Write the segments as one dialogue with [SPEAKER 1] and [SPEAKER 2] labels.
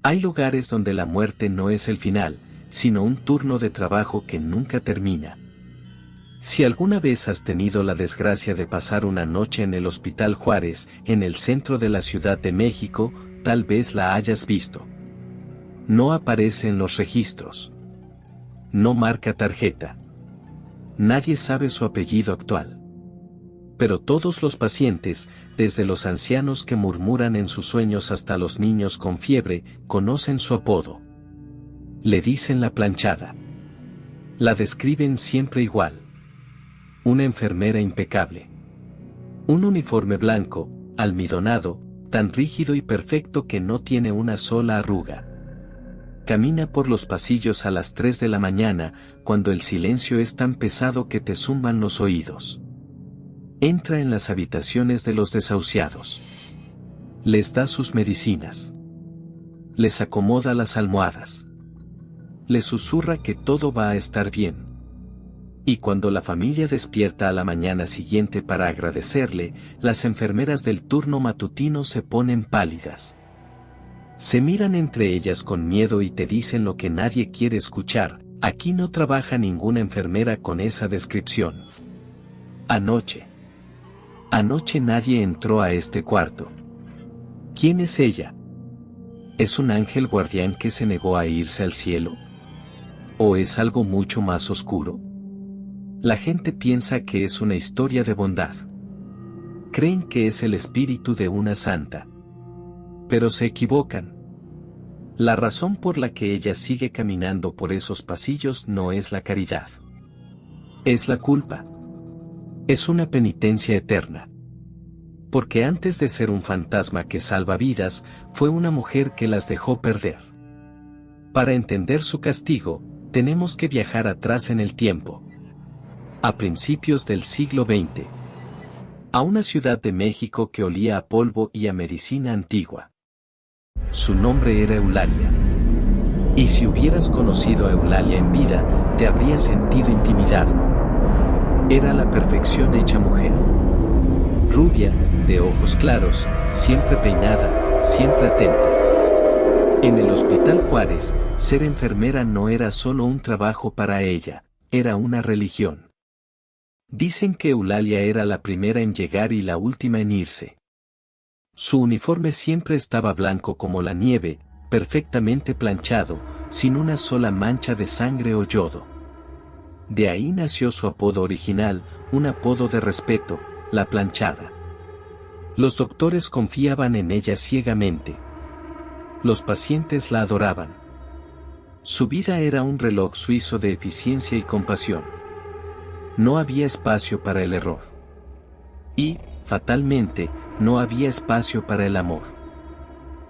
[SPEAKER 1] Hay lugares donde la muerte no es el final, sino un turno de trabajo que nunca termina. Si alguna vez has tenido la desgracia de pasar una noche en el Hospital Juárez, en el centro de la Ciudad de México, tal vez la hayas visto. No aparece en los registros. No marca tarjeta. Nadie sabe su apellido actual. Pero todos los pacientes, desde los ancianos que murmuran en sus sueños hasta los niños con fiebre, conocen su apodo. Le dicen la planchada. La describen siempre igual. Una enfermera impecable. Un uniforme blanco, almidonado, tan rígido y perfecto que no tiene una sola arruga. Camina por los pasillos a las 3 de la mañana, cuando el silencio es tan pesado que te zumban los oídos. Entra en las habitaciones de los desahuciados. Les da sus medicinas. Les acomoda las almohadas. Les susurra que todo va a estar bien. Y cuando la familia despierta a la mañana siguiente para agradecerle, las enfermeras del turno matutino se ponen pálidas. Se miran entre ellas con miedo y te dicen lo que nadie quiere escuchar: aquí no trabaja ninguna enfermera con esa descripción. Anoche nadie entró a este cuarto. ¿Quién es ella? ¿Es un ángel guardián que se negó a irse al cielo? ¿O es algo mucho más oscuro? La gente piensa que es una historia de bondad. Creen que es el espíritu de una santa. Pero se equivocan. La razón por la que ella sigue caminando por esos pasillos no es la caridad. Es la culpa. Es una penitencia eterna. Porque antes de ser un fantasma que salva vidas, fue una mujer que las dejó perder. Para entender su castigo, tenemos que viajar atrás en el tiempo. A principios del siglo XX. A una ciudad de México que olía a polvo y a medicina antigua. Su nombre era Eulalia. Y si hubieras conocido a Eulalia en vida, te habrías sentido intimidado. Era la perfección hecha mujer. Rubia, de ojos claros, siempre peinada, siempre atenta. En el Hospital Juárez, ser enfermera no era solo un trabajo para ella, era una religión. Dicen que Eulalia era la primera en llegar y la última en irse. Su uniforme siempre estaba blanco como la nieve, perfectamente planchado, sin una sola mancha de sangre o yodo. De ahí nació su apodo original, un apodo de respeto: la planchada. Los doctores confiaban en ella ciegamente. Los pacientes la adoraban. Su vida era un reloj suizo de eficiencia y compasión. No había espacio para el error. Y, fatalmente, no había espacio para el amor.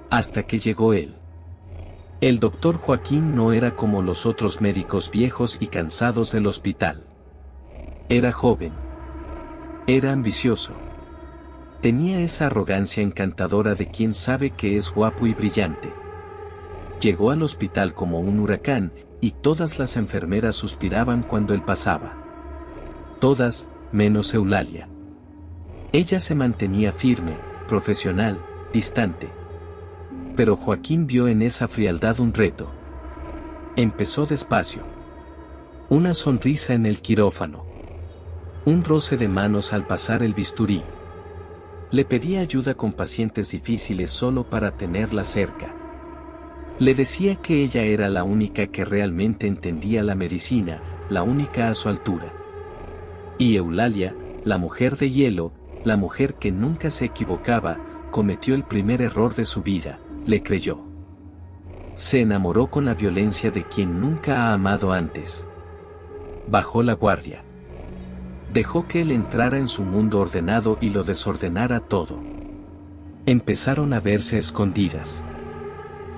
[SPEAKER 1] Hasta que llegó él. El doctor Joaquín no era como los otros médicos viejos y cansados del hospital. Era joven. Era ambicioso. Tenía esa arrogancia encantadora de quien sabe que es guapo y brillante. Llegó al hospital como un huracán, y todas las enfermeras suspiraban cuando él pasaba. Todas, menos Eulalia. Ella se mantenía firme, profesional, distante. Pero Joaquín vio en esa frialdad un reto. Empezó despacio. Una sonrisa en el quirófano. Un roce de manos al pasar el bisturí. Le pedía ayuda con pacientes difíciles solo para tenerla cerca. Le decía que ella era la única que realmente entendía la medicina, la única a su altura. Y Eulalia, la mujer de hielo, la mujer que nunca se equivocaba, cometió el primer error de su vida: le creyó. Se enamoró con la violencia de quien nunca ha amado antes. Bajó la guardia. Dejó que él entrara en su mundo ordenado y lo desordenara todo. Empezaron a verse a escondidas.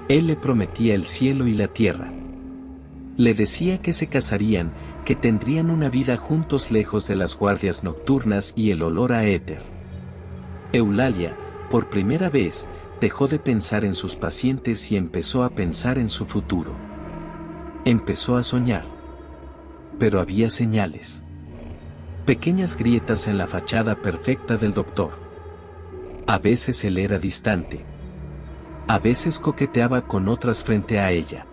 [SPEAKER 1] Él le prometía el cielo y la tierra. Le decía que se casarían, que tendrían una vida juntos lejos de las guardias nocturnas y el olor a éter. Eulalia, por primera vez, dejó de pensar en sus pacientes y empezó a pensar en su futuro. Empezó a soñar. Pero había señales. Pequeñas grietas en la fachada perfecta del doctor. A veces él era distante. A veces coqueteaba con otras frente a ella.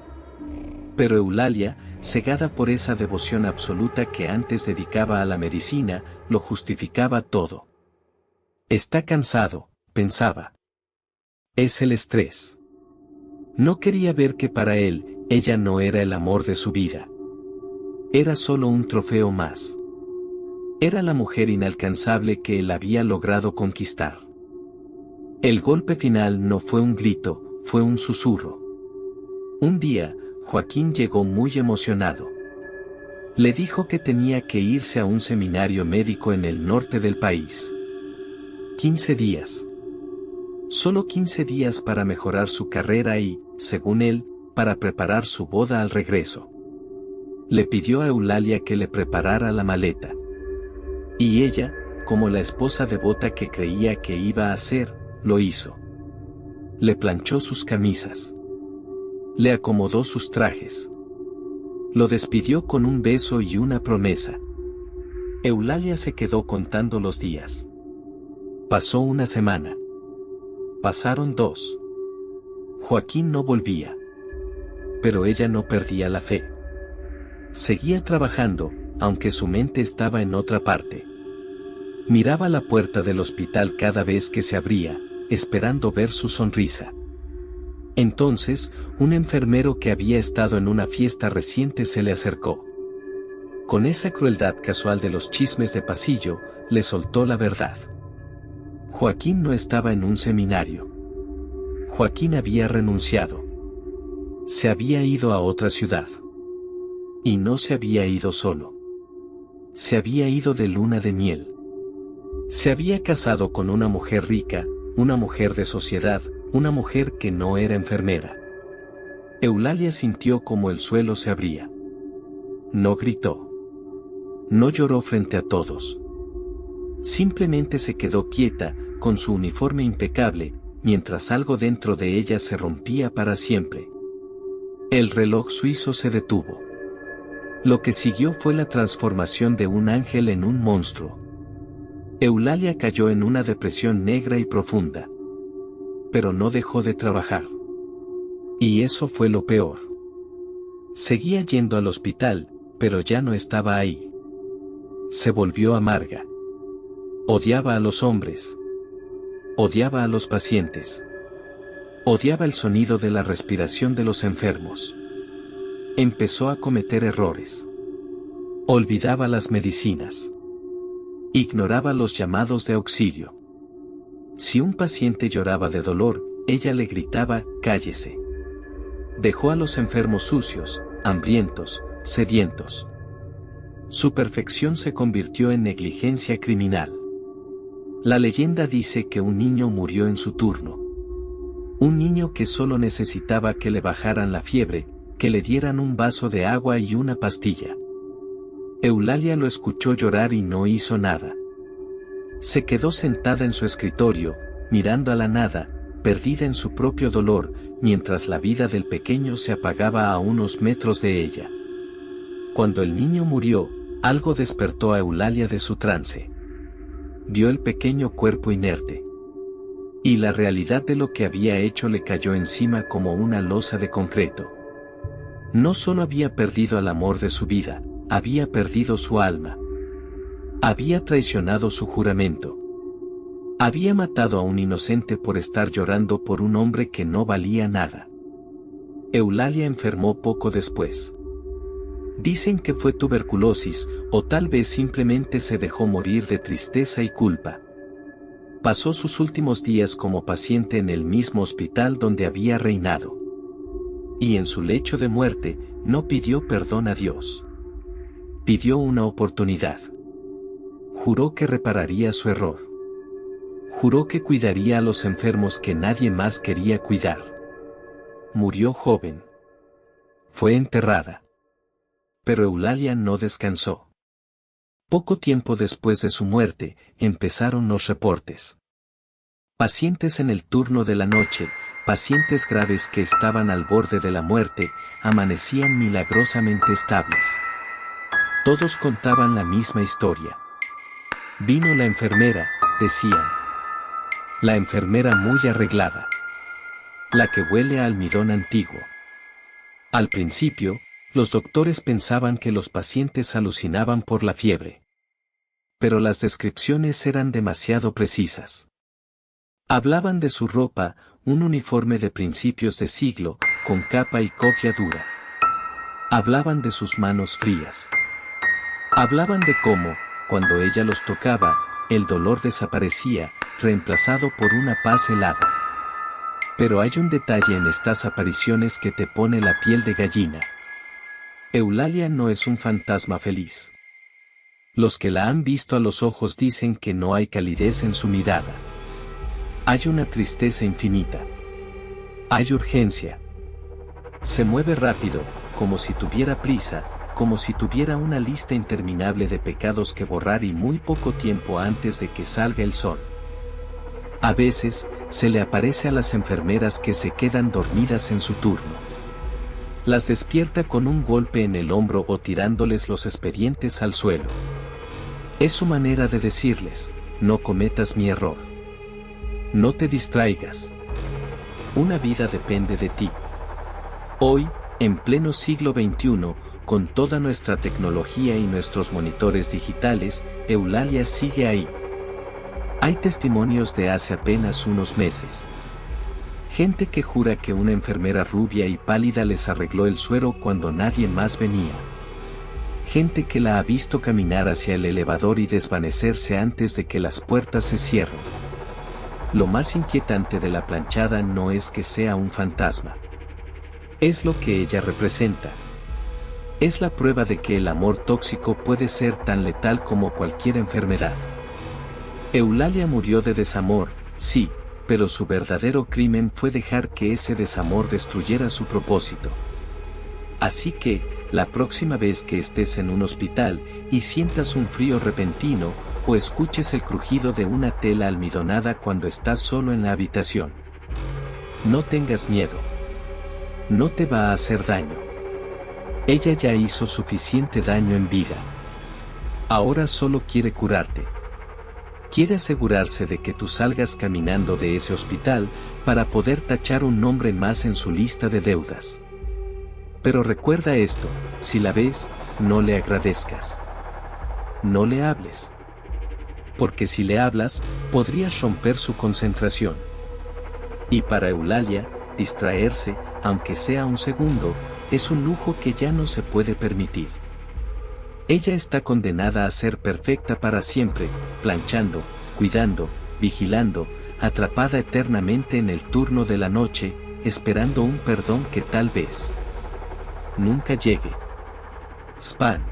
[SPEAKER 1] Pero Eulalia, cegada por esa devoción absoluta que antes dedicaba a la medicina, lo justificaba todo. Está cansado, pensaba. Es el estrés. No quería ver que para él, ella no era el amor de su vida. Era solo un trofeo más. Era la mujer inalcanzable que él había logrado conquistar. El golpe final no fue un grito, fue un susurro. Un día, Joaquín llegó muy emocionado. Le dijo que tenía que irse a un seminario médico en el norte del país. 15 días. Solo 15 días para mejorar su carrera y, según él, para preparar su boda al regreso. Le pidió a Eulalia que le preparara la maleta. Y ella, como la esposa devota que creía que iba a hacer, lo hizo. Le planchó sus camisas. Le acomodó sus trajes. Lo despidió con un beso y una promesa. Eulalia se quedó contando los días. Pasó una semana. Pasaron 2. Joaquín no volvía. Pero ella no perdía la fe. Seguía trabajando, aunque su mente estaba en otra parte. Miraba la puerta del hospital cada vez que se abría, esperando ver su sonrisa. Entonces, un enfermero que había estado en una fiesta reciente se le acercó. Con esa crueldad casual de los chismes de pasillo, le soltó la verdad. Joaquín no estaba en un seminario. Joaquín había renunciado. Se había ido a otra ciudad. Y no se había ido solo. Se había ido de luna de miel. Se había casado con una mujer rica, una mujer de sociedad, una mujer que no era enfermera. Eulalia sintió como el suelo se abría. No gritó. No lloró frente a todos. Simplemente se quedó quieta, con su uniforme impecable, mientras algo dentro de ella se rompía para siempre. El reloj suizo se detuvo. Lo que siguió fue la transformación de un ángel en un monstruo. Eulalia cayó en una depresión negra y profunda. Pero no dejó de trabajar. Y eso fue lo peor. Seguía yendo al hospital, pero ya no estaba ahí. Se volvió amarga. Odiaba a los hombres. Odiaba a los pacientes. Odiaba el sonido de la respiración de los enfermos. Empezó a cometer errores. Olvidaba las medicinas. Ignoraba los llamados de auxilio. Si un paciente lloraba de dolor, ella le gritaba, «cállese». Dejó a los enfermos sucios, hambrientos, sedientos. Su perfección se convirtió en negligencia criminal. La leyenda dice que un niño murió en su turno. Un niño que solo necesitaba que le bajaran la fiebre, que le dieran un vaso de agua y una pastilla. Eulalia lo escuchó llorar y no hizo nada. Se quedó sentada en su escritorio, mirando a la nada, perdida en su propio dolor, mientras la vida del pequeño se apagaba a unos metros de ella. Cuando el niño murió, algo despertó a Eulalia de su trance. Vio el pequeño cuerpo inerte. Y la realidad de lo que había hecho le cayó encima como una losa de concreto. No solo había perdido al amor de su vida, había perdido su alma. Había traicionado su juramento. Había matado a un inocente por estar llorando por un hombre que no valía nada. Eulalia enfermó poco después. Dicen que fue tuberculosis, o tal vez simplemente se dejó morir de tristeza y culpa. Pasó sus últimos días como paciente en el mismo hospital donde había reinado. Y en su lecho de muerte, no pidió perdón a Dios. Pidió una oportunidad. Juró que repararía su error. Juró que cuidaría a los enfermos que nadie más quería cuidar. Murió joven. Fue enterrada. Pero Eulalia no descansó. Poco tiempo después de su muerte, empezaron los reportes. Pacientes en el turno de la noche, pacientes graves que estaban al borde de la muerte, amanecían milagrosamente estables. Todos contaban la misma historia. Vino la enfermera, decían. La enfermera muy arreglada. La que huele a almidón antiguo. Al principio, los doctores pensaban que los pacientes alucinaban por la fiebre. Pero las descripciones eran demasiado precisas. Hablaban de su ropa, un uniforme de principios de siglo, con capa y cofia dura. Hablaban de sus manos frías. Hablaban de cómo, cuando ella los tocaba, el dolor desaparecía, reemplazado por una paz helada. Pero hay un detalle en estas apariciones que te pone la piel de gallina. Eulalia no es un fantasma feliz. Los que la han visto a los ojos dicen que no hay calidez en su mirada. Hay una tristeza infinita. Hay urgencia. Se mueve rápido, como si tuviera prisa, como si tuviera una lista interminable de pecados que borrar y muy poco tiempo antes de que salga el sol. A veces, se le aparece a las enfermeras que se quedan dormidas en su turno. Las despierta con un golpe en el hombro o tirándoles los expedientes al suelo. Es su manera de decirles, no cometas mi error. No te distraigas. Una vida depende de ti. Hoy, en pleno siglo XXI, con toda nuestra tecnología y nuestros monitores digitales, Eulalia sigue ahí. Hay testimonios de hace apenas unos meses. Gente que jura que una enfermera rubia y pálida les arregló el suero cuando nadie más venía. Gente que la ha visto caminar hacia el elevador y desvanecerse antes de que las puertas se cierren. Lo más inquietante de la planchada no es que sea un fantasma. Es lo que ella representa. Es la prueba de que el amor tóxico puede ser tan letal como cualquier enfermedad. Eulalia murió de desamor, sí, pero su verdadero crimen fue dejar que ese desamor destruyera su propósito. Así que, la próxima vez que estés en un hospital y sientas un frío repentino, o escuches el crujido de una tela almidonada cuando estás solo en la habitación, no tengas miedo. No te va a hacer daño. Ella ya hizo suficiente daño en vida. Ahora solo quiere curarte. Quiere asegurarse de que tú salgas caminando de ese hospital para poder tachar un nombre más en su lista de deudas. Pero recuerda esto, si la ves, no le agradezcas. No le hables. Porque si le hablas, podrías romper su concentración. Y para Eulalia, distraerse, aunque sea un segundo, es un lujo que ya no se puede permitir. Ella está condenada a ser perfecta para siempre, planchando, cuidando, vigilando, atrapada eternamente en el turno de la noche, esperando un perdón que tal vez nunca llegue. Spam.